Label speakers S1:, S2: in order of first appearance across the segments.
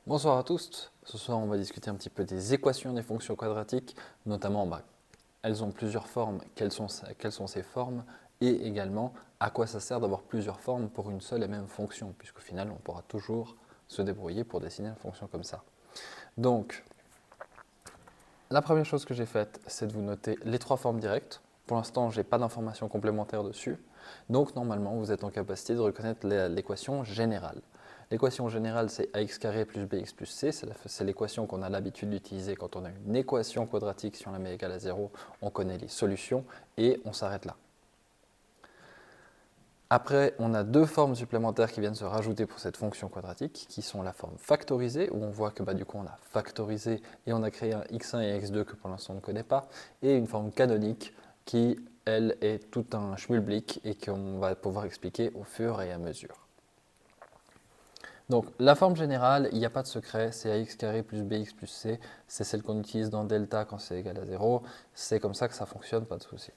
S1: Bonsoir à tous. Ce soir, on va discuter un petit peu des équations des fonctions quadratiques, notamment elles ont plusieurs formes, quelles sont ces formes, et également à quoi ça sert d'avoir plusieurs formes pour une seule et même fonction, puisqu'au final, on pourra toujours se débrouiller pour dessiner une fonction comme ça. Donc, la première chose que j'ai faite, c'est de vous noter les trois formes directes. Pour l'instant, je n'ai pas d'informations complémentaires dessus. Donc, normalement, vous êtes en capacité de reconnaître l'équation générale. L'équation générale, c'est ax carré plus bx plus c. C'est l'équation qu'on a l'habitude d'utiliser quand on a une équation quadratique. Si on la met égale à 0, on connaît les solutions et on s'arrête là. Après, on a deux formes supplémentaires qui viennent se rajouter pour cette fonction quadratique, qui sont la forme factorisée, où on voit que du coup on a factorisé et on a créé un x1 et x2 que pour l'instant on ne connaît pas, et une forme canonique qui, elle, est tout un schmulblick et qu'on va pouvoir expliquer au fur et à mesure. Donc la forme générale, il n'y a pas de secret, c'est ax carré plus bx plus c, c'est celle qu'on utilise dans delta quand c'est égal à 0, c'est comme ça que ça fonctionne, pas de souci.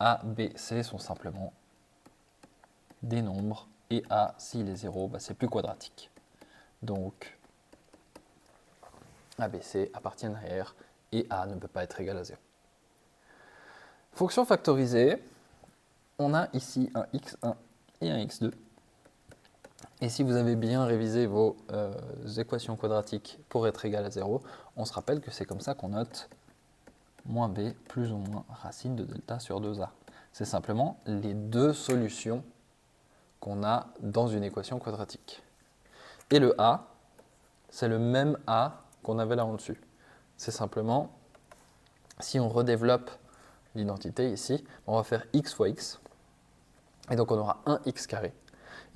S1: A, B, C sont simplement des nombres, et A, s'il est 0, c'est plus quadratique. Donc, A, B, C appartiennent à R, et A ne peut pas être égal à 0. Fonction factorisée, on a ici un x1 et un x2. Et si vous avez bien révisé vos équations quadratiques pour être égal à 0, on se rappelle que c'est comme ça qu'on note moins b plus ou moins racine de delta sur 2a. C'est simplement les deux solutions qu'on a dans une équation quadratique. Et le a, c'est le même a qu'on avait là en dessus. C'est simplement, si on redéveloppe l'identité ici, on va faire x fois x, et donc on aura un x carré.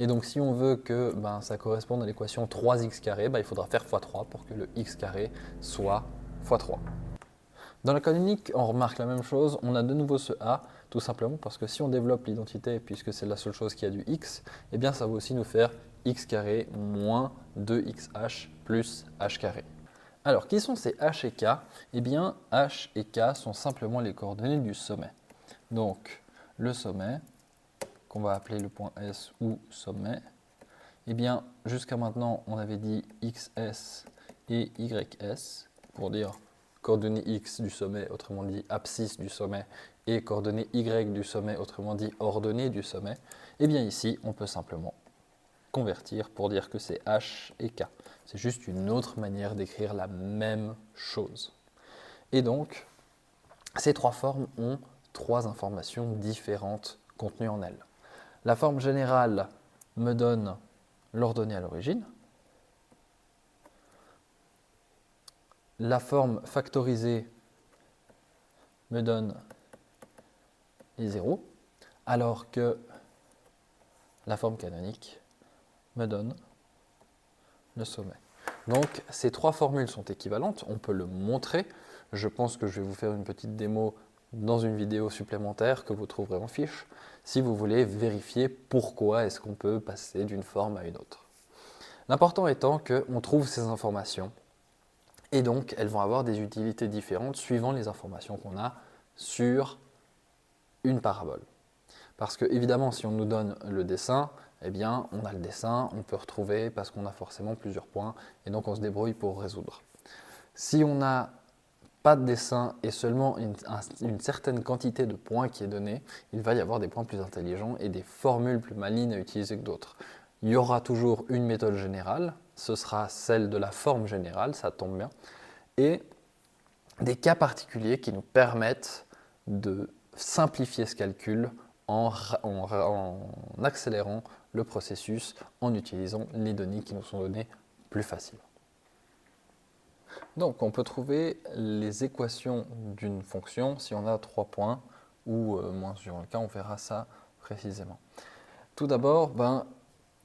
S1: Et donc si on veut que ça corresponde à l'équation 3x carré, il faudra faire x3 pour que le x carré soit x3. Dans la canonique, on remarque la même chose, on a de nouveau ce a, tout simplement parce que si on développe l'identité, puisque c'est la seule chose qui a du x, eh bien ça va aussi nous faire x carré moins 2xh plus h carré. Alors, qui sont ces h et k? Eh bien, h et k sont simplement les coordonnées du sommet. Donc, le sommet, qu'on va appeler le point S ou sommet, eh bien, jusqu'à maintenant, on avait dit xs et ys pour dire coordonnées x du sommet, autrement dit abscisse du sommet, et coordonnées y du sommet, autrement dit ordonnée du sommet. Eh bien, ici, on peut simplement convertir pour dire que c'est h et k. C'est juste une autre manière d'écrire la même chose. Et donc, ces trois formes ont trois informations différentes contenues en elles. La forme générale me donne l'ordonnée à l'origine. La forme factorisée me donne les zéros, alors que la forme canonique me donne le sommet. Donc ces trois formules sont équivalentes, on peut le montrer. Je pense que je vais vous faire une petite démo dans une vidéo supplémentaire que vous trouverez en fiche, si vous voulez vérifier pourquoi est-ce qu'on peut passer d'une forme à une autre. L'important étant qu'on trouve ces informations, et donc elles vont avoir des utilités différentes suivant les informations qu'on a sur une parabole. Parce que évidemment, si on nous donne le dessin, eh bien, on a le dessin, on peut retrouver parce qu'on a forcément plusieurs points, et donc on se débrouille pour résoudre. Si on n'a pas de dessin et seulement une certaine quantité de points qui est donnée, il va y avoir des points plus intelligents et des formules plus malines à utiliser que d'autres. Il y aura toujours une méthode générale, ce sera celle de la forme générale, ça tombe bien, et des cas particuliers qui nous permettent de simplifier ce calcul en accélérant le processus, en utilisant les données qui nous sont données plus facilement. Donc on peut trouver les équations d'une fonction si on a 3 points, ou moins sur le cas, on verra ça précisément. Tout d'abord,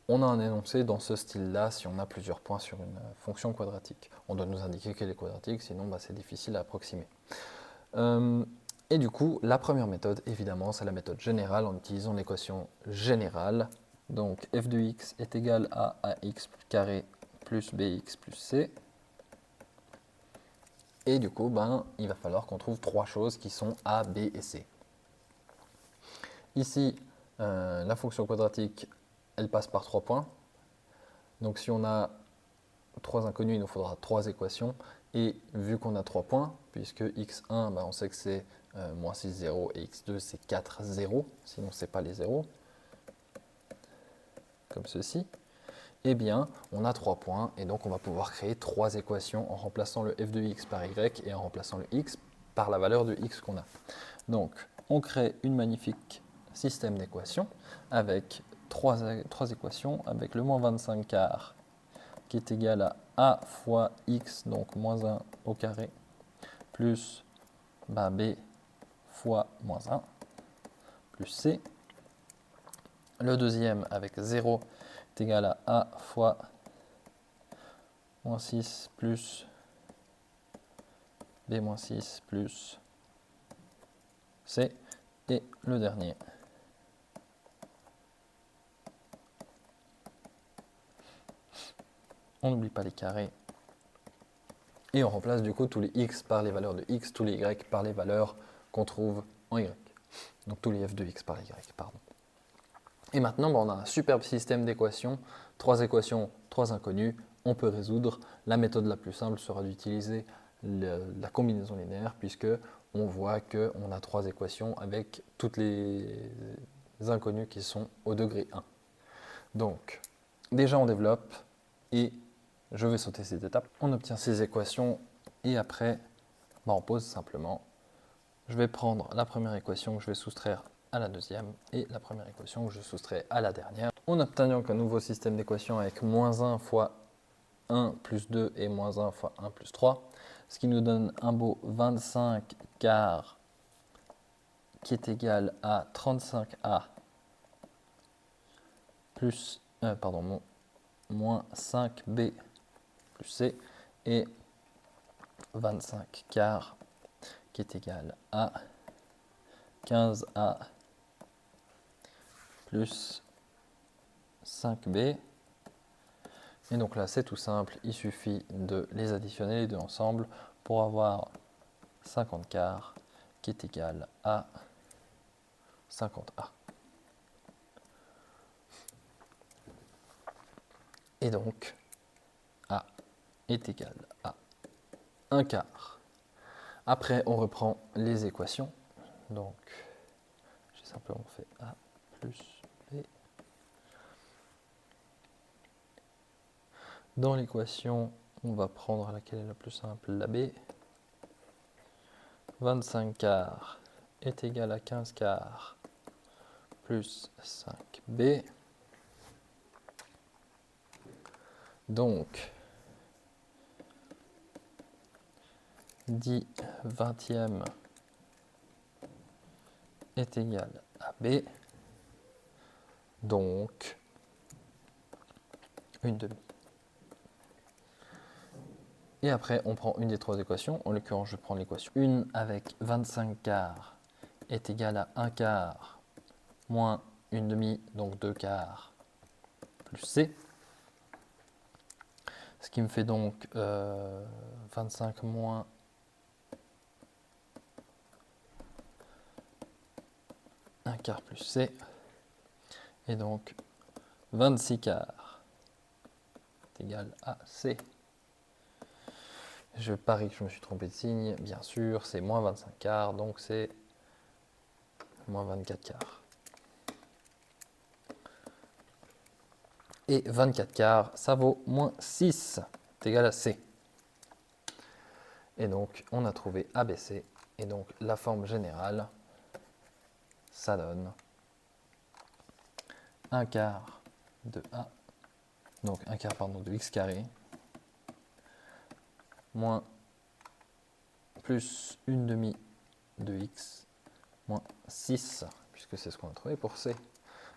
S1: on a un énoncé dans ce style-là si on a plusieurs points sur une fonction quadratique. On doit nous indiquer qu'elle est quadratique, sinon c'est difficile à approximer. Et du coup, la première méthode, évidemment, c'est la méthode générale en utilisant l'équation générale. Donc f de x est égal à ax carré plus bx plus c. Et du coup, il va falloir qu'on trouve trois choses qui sont a, b et c. Ici, la fonction quadratique, elle passe par 3 points. Donc si on a 3 inconnus, il nous faudra 3 équations. Et vu qu'on a 3 points, puisque x1, on sait que c'est moins 6, 0, et x2, c'est 4, 0, sinon c'est pas les 0, comme ceci, eh bien, on a 3 points, et donc on va pouvoir créer 3 équations en remplaçant le f de x par y et en remplaçant le x par la valeur de x qu'on a. Donc, on crée une magnifique système d'équations avec 3 équations, avec le moins 25 quart qui est égal à a fois x, donc moins 1 au carré, plus b fois moins 1, plus c. Le deuxième avec 0 est égal à a fois moins 6 plus b moins 6 plus c. Et le dernier on n'oublie pas les carrés, et on remplace du coup tous les x par les valeurs de x, tous les y par les valeurs qu'on trouve en y. Donc tous les f de x par y, pardon. Et maintenant, on a un superbe système d'équations, 3 équations, 3 inconnues, on peut résoudre. La méthode la plus simple sera d'utiliser la combinaison linéaire, puisque on voit qu'on a 3 équations avec toutes les inconnues qui sont au degré 1. Donc, déjà on développe, et je vais sauter cette étape. On obtient ces équations, et après, on pose simplement. Je vais prendre la première équation que je vais soustraire à la deuxième, et la première équation que je soustrais à la dernière. On obtient donc un nouveau système d'équations avec moins 1 fois 1 plus 2 et moins 1 fois 1 plus 3, ce qui nous donne un beau 25 quart qui est égal à 35a plus, moins 5b plus c, et 25 quarts qui est égal à 15a plus 5b. Et donc là, c'est tout simple, il suffit de les additionner les deux ensemble pour avoir 50 quarts qui est égal à 50a. Et donc, a est égal à 1 quart. Après, on reprend les équations. Donc, j'ai simplement fait a plus b. Dans l'équation, on va prendre laquelle est la plus simple, la b. 25 quarts est égal à 15 quarts plus 5b. Donc, 10 vingtièmes est égal à b. Donc, une demi. Et après, on prend une des 3 équations. En l'occurrence, je prends l'équation 1 avec 25 quarts est égal à 1 quart moins une demi, donc 2 quarts, plus c. Ce qui me fait donc 25 moins 1 quart plus c. Et donc 26 quarts est égal à c. Je parie que je me suis trompé de signe, bien sûr, c'est moins 25 quarts, donc c'est moins 24 quarts. Et 24 quarts, ça vaut moins 6, c'est égal à C. Et donc, on a trouvé ABC, et donc la forme générale, ça donne 1 quart de A, donc 1 quart de x carré, moins plus une demi de x, moins 6, puisque c'est ce qu'on a trouvé pour C.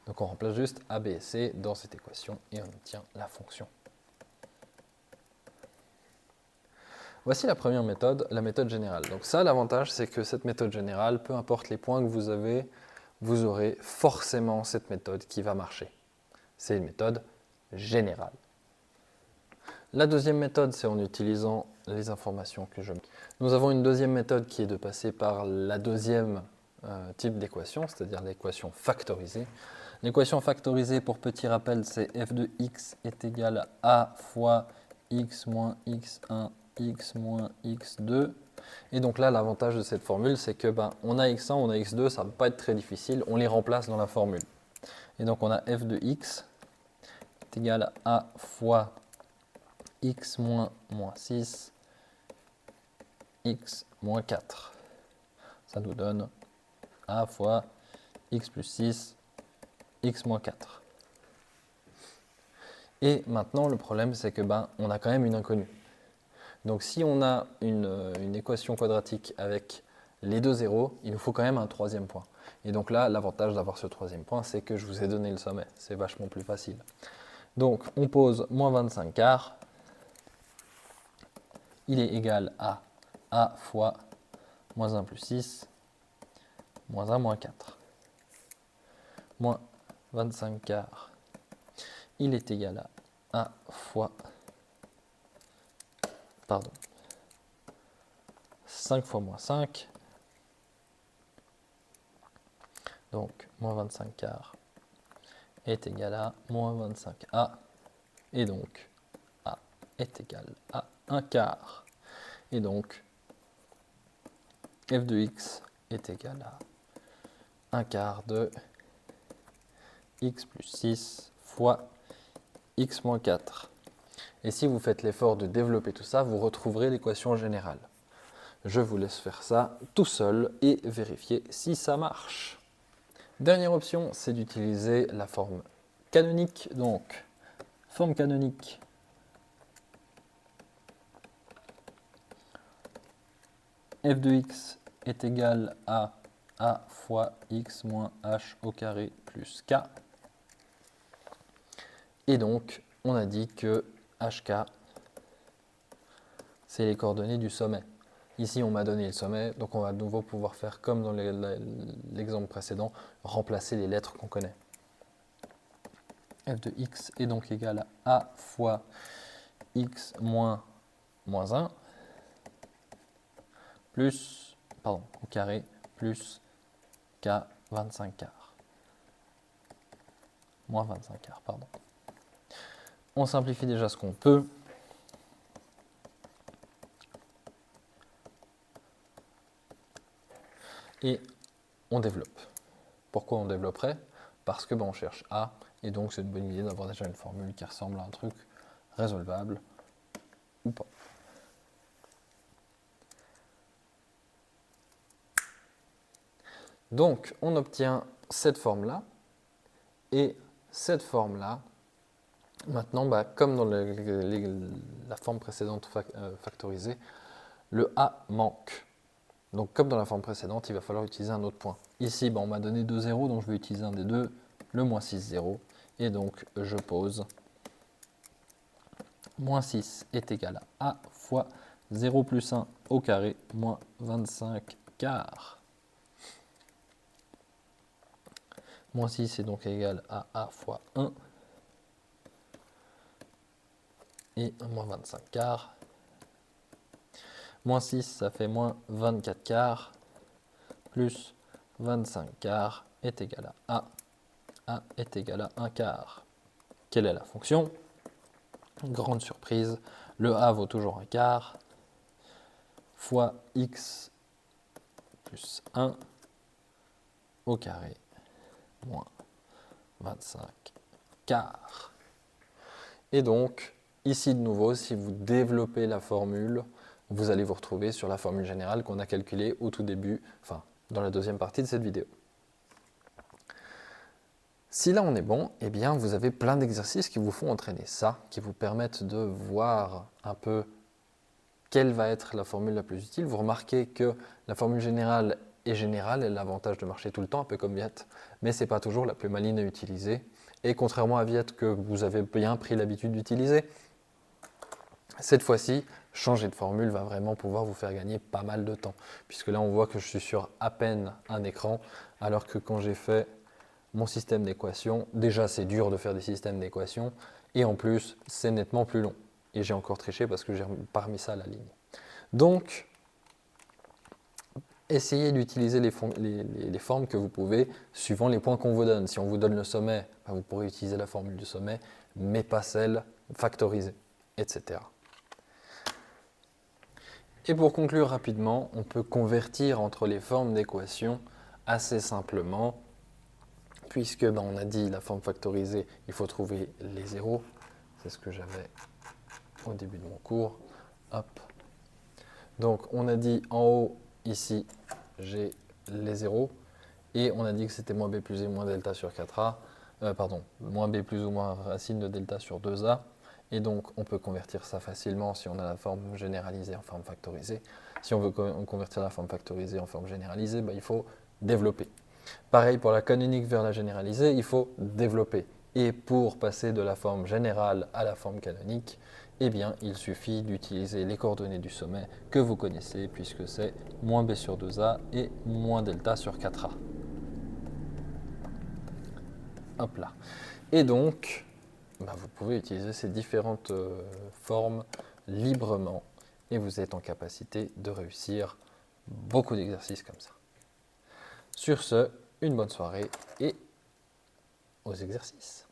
S1: Donc on remplace juste A, B et C dans cette équation et on obtient la fonction. Voici la première méthode, la méthode générale. Donc ça, l'avantage, c'est que cette méthode générale, peu importe les points que vous avez, vous aurez forcément cette méthode qui va marcher. C'est une méthode générale. La deuxième méthode, c'est en utilisant les informations que je mets. Nous avons une deuxième méthode qui est de passer par la deuxième type d'équation, c'est-à-dire l'équation factorisée. L'équation factorisée, pour petit rappel, c'est f de x est égal à a fois x moins x1, x moins x2. Et donc là, l'avantage de cette formule, c'est que on a x1, on a x2, ça ne va pas être très difficile, on les remplace dans la formule. Et donc on a f de x est égal à a fois x moins 6, x moins 4. Ça nous donne a fois x plus 6, x moins 4. Et maintenant, le problème, c'est que on a quand même une inconnue. Donc si on a une équation quadratique avec les deux zéros, il nous faut quand même un troisième point. Et donc là, l'avantage d'avoir ce troisième point, c'est que je vous ai donné le sommet. C'est vachement plus facile. Donc on pose moins 25 quarts. Il est égal à a fois moins 1 plus 6, moins 1 moins 4. Moins 25 quarts. Il est égal à a fois 5 fois moins 5. Donc, moins 25 quarts est égal à moins 25a. Et donc, a est égal à 1 quart. Et donc, f de x est égal à 1 quart de x plus 6 fois x moins 4. Et si vous faites l'effort de développer tout ça, vous retrouverez l'équation générale. Je vous laisse faire ça tout seul et vérifier si ça marche. Dernière option, c'est d'utiliser la forme canonique. Donc, forme canonique. F de x est égal à a fois x moins h au carré plus k. Et donc, on a dit que hk, c'est les coordonnées du sommet. Ici, on m'a donné le sommet, donc on va de nouveau pouvoir faire comme dans l'exemple précédent, remplacer les lettres qu'on connaît. F de x est donc égal à a fois x moins 1 plus, au carré, plus k 25 quarts. Moins 25 quarts, pardon. On simplifie déjà ce qu'on peut. Et on développe. Pourquoi on développerait? Parce que on cherche A, et donc c'est une bonne idée d'avoir déjà une formule qui ressemble à un truc résolvable ou pas. Donc on obtient cette forme-là, et cette forme-là, maintenant, comme dans la forme précédente factorisée, le A manque. Donc comme dans la forme précédente, il va falloir utiliser un autre point. Ici, on m'a donné 2 zéros, donc je vais utiliser un des deux, le moins 6, 0. Et donc je pose moins 6 est égal à A fois 0 plus 1 au carré, moins 25 quarts. Moins 6 est donc égal à A fois 1 et moins 25 quarts. Moins 6, ça fait moins 24 quarts, plus 25 quarts est égal à A. A est égal à 1 quart. Quelle est la fonction? Grande surprise, le A vaut toujours 1 quart, fois x plus 1 au carré, moins 25 quarts. Et donc, ici de nouveau, si vous développez la formule, vous allez vous retrouver sur la formule générale qu'on a calculée au tout début, enfin dans la deuxième partie de cette vidéo. Si là on est bon, eh bien vous avez plein d'exercices qui vous font entraîner ça, qui vous permettent de voir un peu quelle va être la formule la plus utile. Vous remarquez que la formule générale est générale, elle a l'avantage de marcher tout le temps, un peu comme Viet, mais ce n'est pas toujours la plus maligne à utiliser. Et contrairement à Viet que vous avez bien pris l'habitude d'utiliser, cette fois-ci, changer de formule va vraiment pouvoir vous faire gagner pas mal de temps. Puisque là, on voit que je suis sur à peine un écran, alors que quand j'ai fait mon système d'équations, déjà c'est dur de faire des systèmes d'équations, et en plus, c'est nettement plus long. Et j'ai encore triché parce que j'ai pas remis ça à la ligne. Donc, essayez d'utiliser les formes que vous pouvez, suivant les points qu'on vous donne. Si on vous donne le sommet, vous pourrez utiliser la formule du sommet, mais pas celle factorisée, etc. Et pour conclure rapidement, on peut convertir entre les formes d'équations assez simplement, puisque on a dit la forme factorisée, il faut trouver les zéros. C'est ce que j'avais au début de mon cours. Hop. Donc on a dit en haut, ici, j'ai les zéros. Et on a dit que c'était moins b plus et moins delta sur 4a. Pardon, moins b plus ou moins racine de delta sur 2a. Et donc on peut convertir ça facilement si on a la forme généralisée en forme factorisée. Si on veut convertir la forme factorisée en forme généralisée, il faut développer. Pareil pour la canonique vers la généralisée, il faut développer. Et pour passer de la forme générale à la forme canonique, eh bien, il suffit d'utiliser les coordonnées du sommet que vous connaissez, puisque c'est moins b sur 2a et moins delta sur 4a. Hop là. Et donc, vous pouvez utiliser ces différentes formes librement et vous êtes en capacité de réussir beaucoup d'exercices comme ça. Sur ce, une bonne soirée et aux exercices.